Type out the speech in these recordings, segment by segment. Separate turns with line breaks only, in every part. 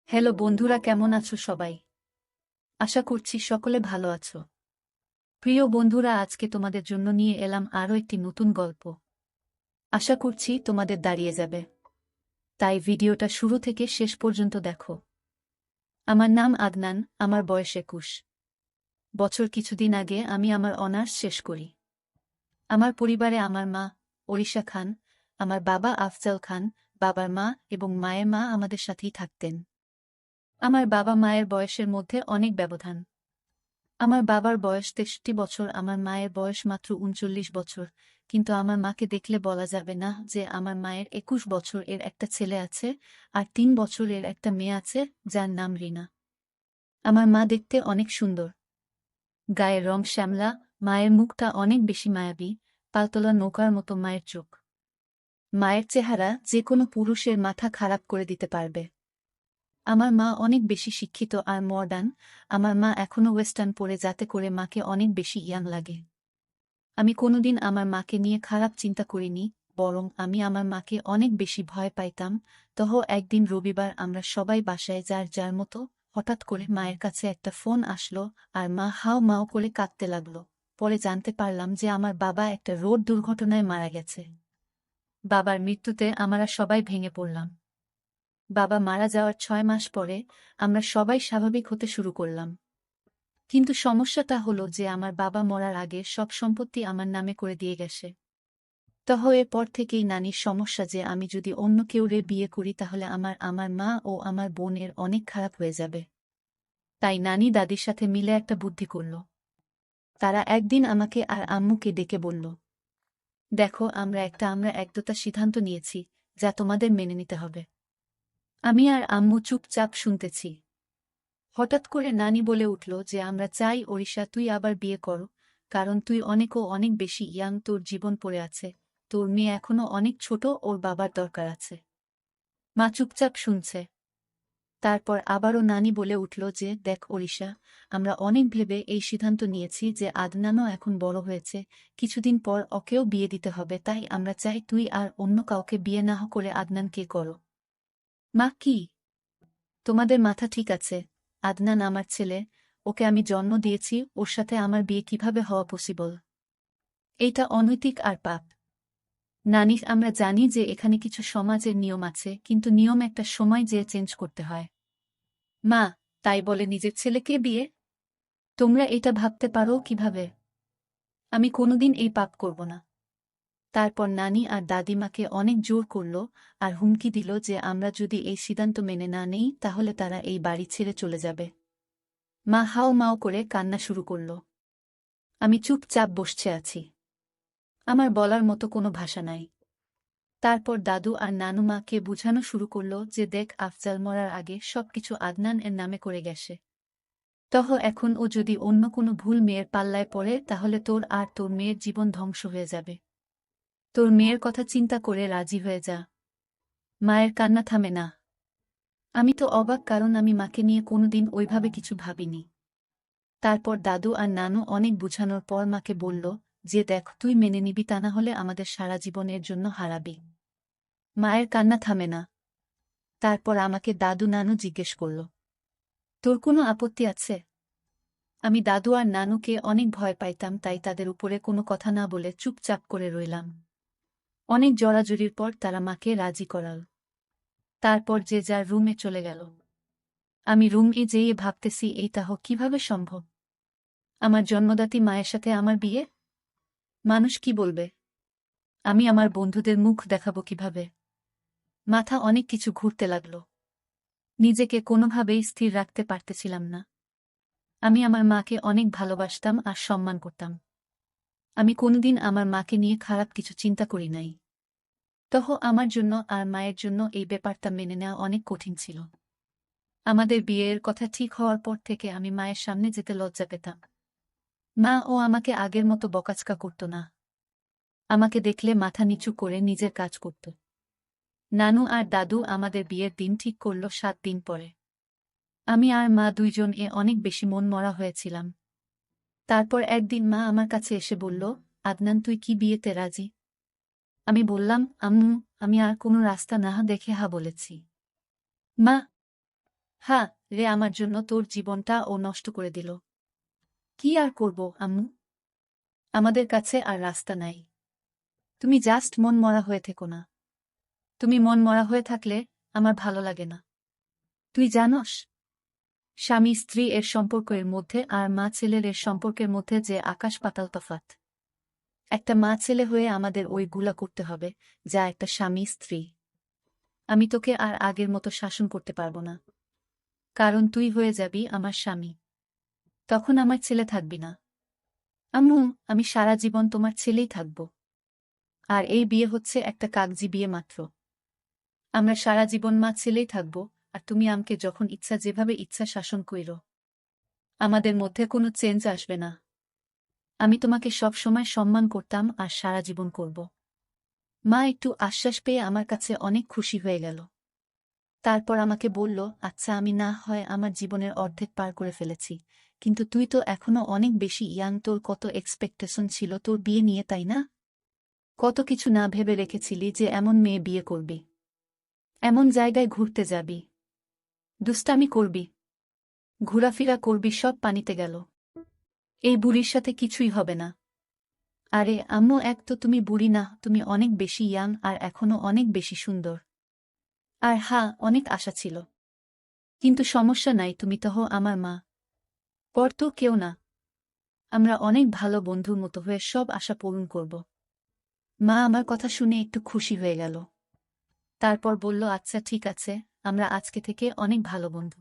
Hello বন্ধুরা, কেমন আছো সবাই? আশা করছি সকলে ভালো আছো। প্রিয় বন্ধুরা, আজকে তোমাদের জন্য নিয়ে এলাম আরও একটি নতুন গল্প। আশা করছি তোমাদের দাঁড়িয়ে যাবে, তাই ভিডিওটা শুরু থেকে শেষ পর্যন্ত দেখো। আমার নাম আদনান, আমার বয়স 21 বছর। কিছুদিন আগে আমি আমার অনার্স শেষ করি। আমার পরিবারে আমার মা ওড়িশা খান, আমার বাবা আফজাল খান, বাবার মা এবং মায়ের মা আমাদের সাথেই থাকতেন। আমার বাবা মায়ের বয়সের মধ্যে অনেক ব্যবধান। আমার বাবার বয়স 63 বছর, আমার মায়ের বয়স মাত্র 39 বছর। কিন্তু আমার মাকে দেখলে বলা যাবে না যে আমার মায়ের 21 বছর এর একটা ছেলে আছে আর 3 বছরের একটা মেয়ে আছে, যার নাম রিনা। আমার মা দেখতে অনেক সুন্দর, গায়ের রং শ্যামলা, মায়ের মুখটা অনেক বেশি মায়াবী, পালতোলা নৌকার মতো মায়ের চোখ। মায়ের চেহারা যে কোনো পুরুষের মাথা খারাপ করে দিতে পারবে। আমার মা অনেক বেশি শিক্ষিত আর মডার্ন। আমার মা এখনো ওয়েস্টার্ন পরে, যাতে করে মাকে অনেক বেশি ইয়াং লাগে। আমি কোনোদিন আমার মাকে নিয়ে খারাপ চিন্তা করিনি, বরং আমি আমার মাকে অনেক বেশি ভয় পাইতাম। একদিন রবিবার, আমরা সবাই বাসায় যার যার মতো। হঠাৎ করে মায়ের কাছে একটা ফোন আসলো আর মা হাউ মাউ করে কাঁদতে লাগলো। পরে জানতে পারলাম যে আমার বাবা একটা রোড দুর্ঘটনায় মারা গেছে। বাবার মৃত্যুতে আমরা সবাই ভেঙে পড়লাম। বাবা মারা যাওয়ার 6 মাস পরে আমরা সবাই স্বাভাবিক হতে শুরু করলাম। কিন্তু সমস্যাটা হলো যে আমার বাবা মরার আগে সব সম্পত্তি আমার নামে করে দিয়ে গেছে। এরপর থেকেই নানির সমস্যা যে আমি যদি অন্য কেউরে বিয়ে করি তাহলে আমার আমার মা ও আমার বোনের অনেক খারাপ হয়ে যাবে। তাই নানি দাদির সাথে মিলে একটা বুদ্ধি করল। তারা একদিন আমাকে আর আম্মুকে ডেকে বলল, দেখো, আমরা একদতা সিদ্ধান্ত নিয়েছি, যা তোমাদের মেনে নিতে হবে। আমি আর আম্মু চুপচাপ শুনতেছি। হঠাৎ করে নানি বলে উঠল যে আমরা চাই ওড়িশা তুই আবার বিয়ে কর, কারণ তুই অনেক বেশি ইয়াং, তোর জীবন পড়ে আছে, তোর মেয়ে এখনো অনেক ছোট, ওর বাবার দরকার আছে। মা চুপচাপ শুনছে। তারপর আবারও নানি বলে উঠল যে দেখ ওড়িশা, আমরা অনেক ভেবে এই সিদ্ধান্ত নিয়েছি যে আদনানও এখন বড় হয়েছে, কিছুদিন পর ওকেও বিয়ে দিতে হবে, তাই আমরা চাই তুই আর অন্য কাউকে বিয়ে না করে আদনানকে করো। মা, কি তোমাদের মাথা ঠিক আছে? আদনান আমার ছেলে, ওকে আমি জন্ম দিয়েছি, ওর সাথে আমার বিয়ে কিভাবে হওয়া পসিবল? এইটা অনৈতিক আর পাপ। নানি, আমরা জানি যে এখানে কিছু সমাজের নিয়ম আছে, কিন্তু নিয়ম একটা সময় যেয়ে চেঞ্জ করতে হয়। মা, তাই বলে নিজের ছেলেকে বিয়ে? তোমরা এটা ভাবতে পারো কিভাবে? আমি কোনোদিন এই পাপ করব না। তারপর নানি আর দাদিমাকে অনেক জোর করল আর হুমকি দিল যে আমরা যদি এই সিদ্ধান্ত মেনে না নেই তাহলে তারা এই বাড়ি ছেড়ে চলে যাবে। মা হাও মাও করে কান্না শুরু করল। আমি চুপচাপ বসে আছি। আমার বলার মতো কোনো ভাষা নাই। তারপর দাদু আর নানু মাকে বুঝানো শুরু করল যে দেখ, আফজাল মরার আগে সবকিছু আদনান এর নামে করে গেছে। এখন ও যদি অন্য কোনো ভুল মেয়ের পাল্লায় পড়ে তাহলে তোর আর তোর মেয়ের জীবন ধ্বংস হয়ে যাবে। তোর মেয়ের কথা চিন্তা করে রাজি হয়ে যা। মায়ের কান্না থামে না। আমি তো অবাক, কারণ আমি মাকে নিয়ে কোনোদিন ওইভাবে কিছু ভাবিনি। তারপর দাদু আর নানু অনেক বুঝানোর পর মাকে বলল যে দেখ, তুই মেনে নিবি, তা না হলে আমাদের সারা জীবনের জন্য হারাবি। মায়ের কান্না থামে না। তারপর আমাকে দাদু নানু জিজ্ঞেস করল, তোর কোনো আপত্তি আছে? আমি দাদু আর নানুকে অনেক ভয় পাইতাম, তাই তাদের উপরে কোনো কথা না বলে চুপচাপ করে রইলাম। অনেক জড়াজড়ির পর তারা মাকে রাজি করাল। তারপর যে যার রুমে চলে গেল। আমি রুমে যেয়ে ভাবতেছি, এইটা কিভাবে সম্ভব? আমার জন্মদাত্রী মায়ের সাথে আমার বিয়ে? মানুষ কি বলবে? আমি আমার বন্ধুদের মুখ দেখাবো কিভাবে? মাথা অনেক কিছু ঘুরতে লাগল। নিজেকে কোনোভাবেই স্থির রাখতে পারতেছিলাম না। আমি আমার মাকে অনেক ভালোবাসতাম আর সম্মান করতাম। আমি কোনোদিন আমার মাকে নিয়ে খারাপ কিছু চিন্তা করি নাই। আমার জন্য আর মায়ের জন্য এই ব্যাপারটা মেনে নেওয়া অনেক কঠিন ছিল। আমাদের বিয়ের কথা ঠিক হওয়ার পর থেকে আমি মায়ের সামনে যেতে লজ্জা পেতাম। মা ও আমাকে আগের মতো বকাঝকা করত না। আমাকে দেখলে মাথা নিচু করে নিজের কাজ করত। নানু আর দাদু আমাদের বিয়ের দিন ঠিক করল 7 দিন পরে। আমি আর মা দুইজন অনেক বেশি মন মরা হয়েছিলাম। তারপর একদিন মা আমার কাছে এসে বলল, আদনান, তুই কি বিয়েতে রাজি? আমি বললাম, আম্মু, আমি আর কোনো রাস্তা না দেখে হা বলেছি। মা হ্যাঁ রে, আমার জন্য তোর জীবনটা ও নষ্ট করে দিল। কি আর করব আম্মু, আমাদের কাছে আর রাস্তা নাই। তুমি জাস্ট মন মরা হয়ে থেকো না। তুমি মন মরা হয়ে থাকলে আমার ভালো লাগে না। তুই জানস, স্বামী স্ত্রী এর সম্পর্কের মধ্যে আর মা ছেলের এর সম্পর্কের মধ্যে যে আকাশ পাতাল তফাৎ। একটা মা ছেলে হয়ে আমাদের ওইগুলা করতে হবে যা একটা স্বামী স্ত্রী। আমি তোকে আর আগের মতো শাসন করতে পারবো না, কারণ তুই হয়ে যাবি আমার স্বামী। তখন আমার ছেলে থাকবি না। আম্মু, আমি সারা জীবন তোমার ছেলেই থাকব। আর এই বিয়ে হচ্ছে একটা কাগজি বিয়ে মাত্র। আমরা সারা জীবন মা ছেলেই থাকব, আর তুমি আমাকে যখন ইচ্ছা যেভাবে ইচ্ছা শাসন কইরো। আমাদের মধ্যে কোনো চেঞ্জ আসবে না। আমি তোমাকে সব সময় সম্মান করতাম আর সারা জীবন করব। মা একটু আশ্বাস পেয়ে আমার কাছে অনেক খুশি হয়ে গেল। তারপর আমাকে বলল, আচ্ছা আমি না হয় আমার জীবনের অর্ধেক পার করে ফেলেছি, কিন্তু তুই তো এখনো অনেক বেশি ইয়াং, তোর কত এক্সপেকটেশন ছিল তোর বিয়ে নিয়ে, তাই না? কত কিছু না ভেবে রেখেছিলি যে এমন মেয়ে বিয়ে করবি, এমন জায়গায় ঘুরতে যাবি, দুষ্টামি করবি, ঘোরাফেরা করবি, সব পানিতে গেল। এই বুড়ির সাথে কিছুই হবে না। আরে আম্মু, এক তো তুমি বুড়ি না, তুমি অনেক বেশি ইয়াং আর এখনো অনেক বেশি সুন্দর। আর হ্যাঁ, অনেক আশা ছিল, কিন্তু সমস্যা নাই, তুমি তো আমার মা, পর তো কেউ না। আমরা অনেক ভালো বন্ধুর মতো হয়ে সব আশা পূরণ করব। মা আমার কথা শুনে একটু খুশি হয়ে গেল। তারপর বলল, আচ্ছা ঠিক আছে, আমরা আজকে থেকে অনেক ভালো বন্ধু।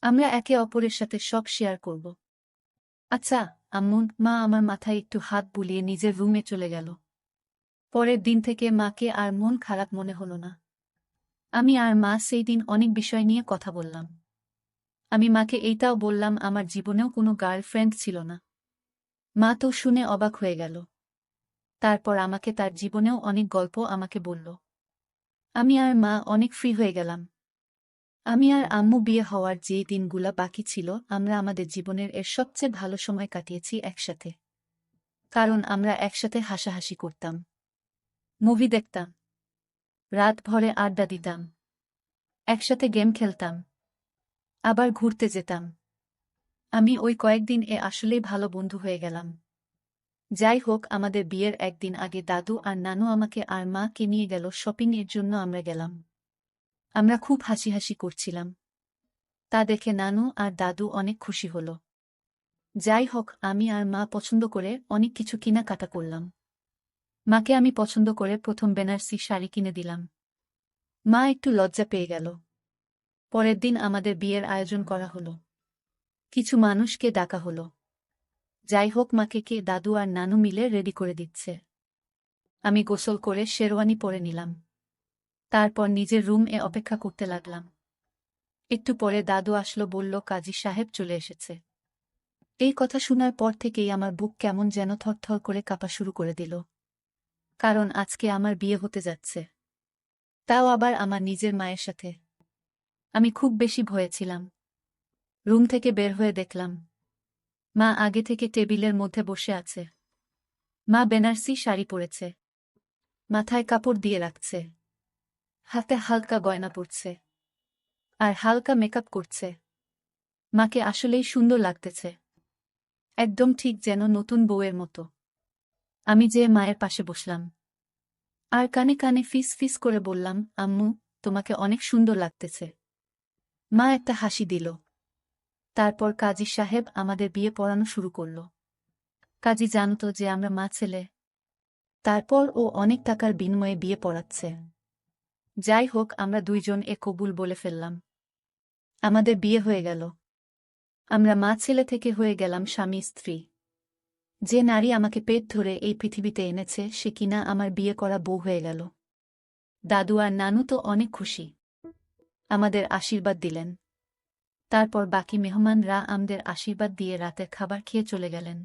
আমরা একে অপরের সাথে সব শেয়ার করব। আচ্ছা আম্মু। মা আমার মাথায় একটু হাত বুলিয়ে নিজের রুমে চলে গেল। পরের দিন থেকে মাকে আর মন খারাপ মনে হলো না। আমি আর মা সেই দিন অনেক বিষয় নিয়ে কথা বললাম। আমি মাকে এইটাও বললাম আমার জীবনেও কোনো গার্লফ্রেন্ড ছিল না। মা তো শুনে অবাক হয়ে গেল। তারপর আমাকে তার জীবনেও অনেক গল্প আমাকে বলল। আমি আর মা অনেক ফ্রি হয়ে গেলাম। আমি আর আম্মু বিয়ে হওয়ার যে দিনগুলা বাকি ছিল আমরা আমাদের জীবনের এর সবচেয়ে ভালো সময় কাটিয়েছি একসাথে। কারণ আমরা একসাথে হাসাহাসি করতাম, মুভি দেখতাম, রাত ভরে আড্ডা দিতাম, একসাথে গেম খেলতাম, আবার ঘুরতে যেতাম। আমি ওই কয়েকদিন আসলেই ভালো বন্ধু হয়ে গেলাম। যাই হোক, আমাদের বিয়ের একদিন আগে দাদু আর নানু আমাকে আর মাকে নিয়ে গেল শপিং এর জন্য। আমরা গেলাম। আমরা খুব হাসি হাসি করছিলাম। তা দেখে নানু আর দাদু অনেক খুশি হল। যাই হোক, আমি আর মা পছন্দ করে অনেক কিছু কেনাকাটা করলাম। মাকে আমি পছন্দ করে প্রথম বেনারসি শাড়ি কিনে দিলাম। মা একটু লজ্জা পেয়ে গেল। পরের দিন আমাদের বিয়ের আয়োজন করা হলো। কিছু মানুষকে ডাকা হলো। যাই হোক, মাকে কে দাদু আর নানু মিলে রেডি করে দিচ্ছে। আমি গোসল করে শেরওয়ানি পরে নিলাম। তারপর নিজের রুমে অপেক্ষা করতে লাগলাম। একটু পরে দাদু আসলো, বলল কাজী সাহেব চলে এসেছে। এই কথা শোনার পর থেকেই আমার বুক কেমন যেন থরথর করে কাঁপা শুরু করে দিল। কারণ আজকে আমার বিয়ে হতে যাচ্ছে, তাও আবার আমার নিজের মায়ের সাথে। আমি খুব বেশি ভয়ে ছিলাম। রুম থেকে বের হয়ে দেখলাম মা আগে থেকে টেবিলের মধ্যে বসে আছে। মা বেনারসি শাড়ি পরেছে, মাথায় কাপড় দিয়ে রাখছে, হাতে হালকা গয়না পরছে, আর হালকা মেকআপ করছে। মাকে আসলেই সুন্দর লাগতেছে, একদম ঠিক যেন নতুন বউয়ের মতো। আমি যে মায়ের পাশে বসলাম আর কানে কানে ফিস ফিস করে বললাম, আম্মু, তোমাকে অনেক সুন্দর লাগতেছে। মা একটা হাসি দিল। তারপর কাজী সাহেব আমাদের বিয়ে পড়ানো শুরু করল। কাজী জানত যে আমরা মা ছেলে। তারপর ও অনেক টাকার বিনিময়ে বিয়ে পড়াচ্ছে। যাই হোক, আমরা দুইজন কবুল বলে ফেললাম। আমাদের বিয়ে হয়ে গেল। আমরা মা ছেলে থেকে হয়ে গেলাম স্বামী স্ত্রী। যে নারী আমাকে পেট ধরে এই পৃথিবীতে এনেছে সে কিনা আমার বিয়ে করা বউ হয়ে গেল। দাদু আর নানু তো অনেক খুশি, আমাদের আশীর্বাদ দিলেন। তারপর বাকি মেহমানরা আমাদের আশীর্বাদ দিয়ে রাতের খাবার খেয়ে চলে গেলেন।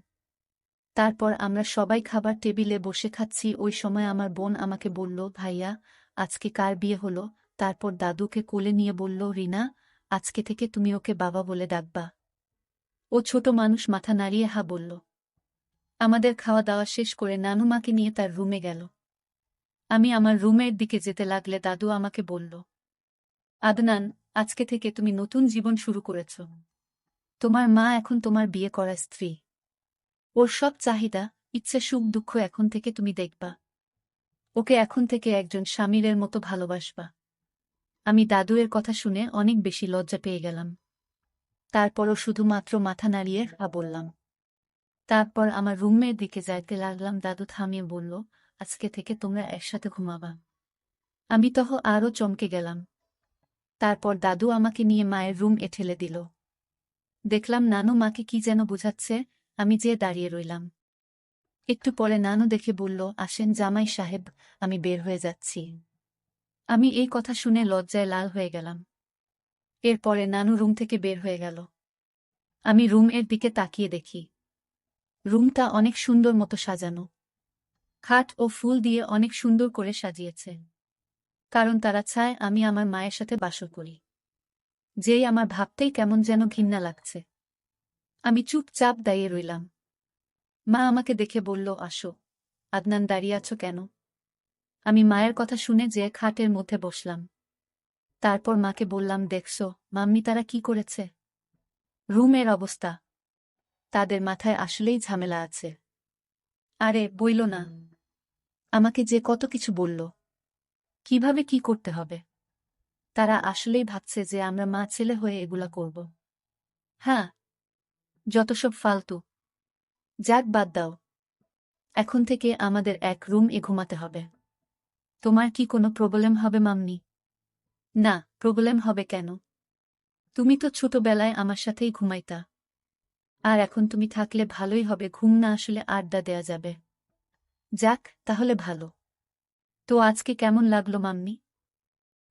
তারপর আমরা সবাই খাবার টেবিলে বসে খাচ্ছি। ওই সময় আমার বোন আমাকে বলল, ভাইয়া, আজকে কার বিয়ে হলো? তারপর দাদুকে কোলে নিয়ে বলল, রিনা, আজকে থেকে তুমি ওকে বাবা বলে ডাকবা। ও ছোট মানুষ, মাথা নাড়িয়ে হা বলল। আমাদের খাওয়া দাওয়া শেষ করে নানু মাকে নিয়ে তার রুমে গেল। আমি আমার রুমের দিকে যেতে লাগলে দাদু আমাকে বলল, আদনান, আজকে থেকে তুমি নতুন জীবন শুরু করেছ। তোমার মা এখন তোমার বিয়ে করা স্ত্রী। ওর সব চাহিদা, ইচ্ছে, সুখ দুঃখ এখন থেকে তুমি দেখবা। ওকে এখন থেকে একজন স্বামীরের মতো ভালোবাসবা। আমি দাদুয়ের কথা শুনে অনেক বেশি লজ্জা পেয়ে গেলাম। তারপরও শুধুমাত্র মাথা নাড়িয়ে বললাম। তারপর আমার রুমের দিকে যাইতে লাগলাম। দাদু থামিয়ে বলল, আজকে থেকে তোমরা একসাথে ঘুমাবা। আমি আরও চমকে গেলাম। তারপর দাদু আমাকে নিয়ে মায়ের রুম ঠেলে দিল। দেখলাম নানু মাকে কি যেন বোঝাচ্ছে। আমি যেয়ে দাঁড়িয়ে রইলাম। একটু পরে নানু দেখে বলল, আসেন জামাই সাহেব, আমি বের হয়ে যাচ্ছি। আমি এই কথা শুনে লজ্জায় লাল হয়ে গেলাম। এরপরে নানু রুম থেকে বের হয়ে গেল। আমি রুমের দিকে তাকিয়ে দেখি রুমটা অনেক সুন্দর মতো সাজানো। খাট ও ফুল দিয়ে অনেক সুন্দর করে সাজিয়েছে। কারণ তারা চায় আমি আমার মায়ের সাথে বাসর করি। যেই আমার ভাবতেই কেমন যেন ঘৃণা লাগছে। আমি চুপচাপ দাঁড়িয়ে রইলাম। মা আমাকে দেখে বলল, আসো। আদনান, দাঁড়িয়ে আছো কেন? আমি মায়ের কথা শুনে যে খাটের মধ্যে বসলাম। তারপর মাকে বললাম, দেখছো মাম্মি তারা কি করেছে? রুমের অবস্থা। তাদের মাথায় আসলেই ঝামেলা আছে। আরে বইল না, আমাকে যে কত কিছু বলল, কিভাবে কি করতে হবে। তারা আসলেই ভাবছে যে আমরা মা ছেলে হয়ে এগুলা করব। হ্যাঁ, যত সব ফালতু। যাক, বাদ দাও। এখন থেকে আমাদের এক রুম ঘুমাতে হবে। তোমার কি কোনো প্রবলেম হবে মাম্মি? না, প্রবলেম হবে কেন? তুমি তো ছোটবেলায় আমার সাথেই ঘুমাইতা। আর এখন তুমি থাকলে ভালোই হবে, ঘুম না আসলে আড্ডা দেয়া যাবে। যাক, তাহলে ভালো। তো আজকে কেমন লাগলো মাম্মি?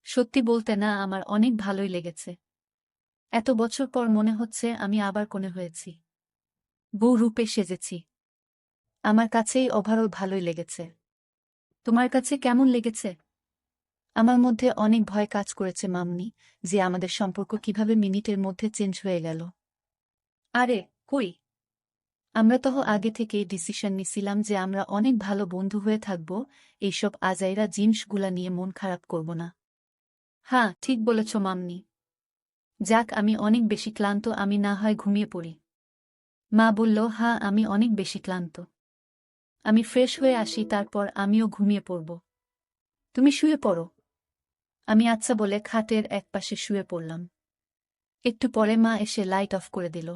সত্যি বলতে না, আমার অনেক ভালোই লেগেছে। এত বছর পর মনে হচ্ছে আমি আবার কোণে হয়েছি, বউ রূপে সেজেছি। আমার কাছেই ওভারঅল ভালোই লেগেছে। তোমার কাছে কেমন লেগেছে? আমার মধ্যে অনেক ভয় কাজ করেছে মাম্মি, যে আমাদের সম্পর্ক কিভাবে মিনিটের মধ্যে চেঞ্জ হয়ে গেল। আরে কই, আমরা তো আগে থেকেই ডিসিশন নিছিলাম যে আমরা অনেক ভালো বন্ধু হয়ে থাকব, এইসব আজাইরা জিনিসগুলা নিয়ে মন খারাপ করব না। হ্যাঁ, ঠিক বলেছ মাম্মি। যাক, আমি অনেক বেশি ক্লান্ত, আমি না হয় ঘুমিয়ে পড়ি। মা বলল, হ্যাঁ আমি অনেক বেশি ক্লান্ত। আমি ফ্রেশ হয়ে আসি, তারপর আমিও ঘুমিয়ে পড়ব। তুমি শুয়ে পড়ো। আমি আচ্ছা বলে খাটের একপাশে শুয়ে পড়লাম। একটু পরে মা এসে লাইট অফ করে দিল।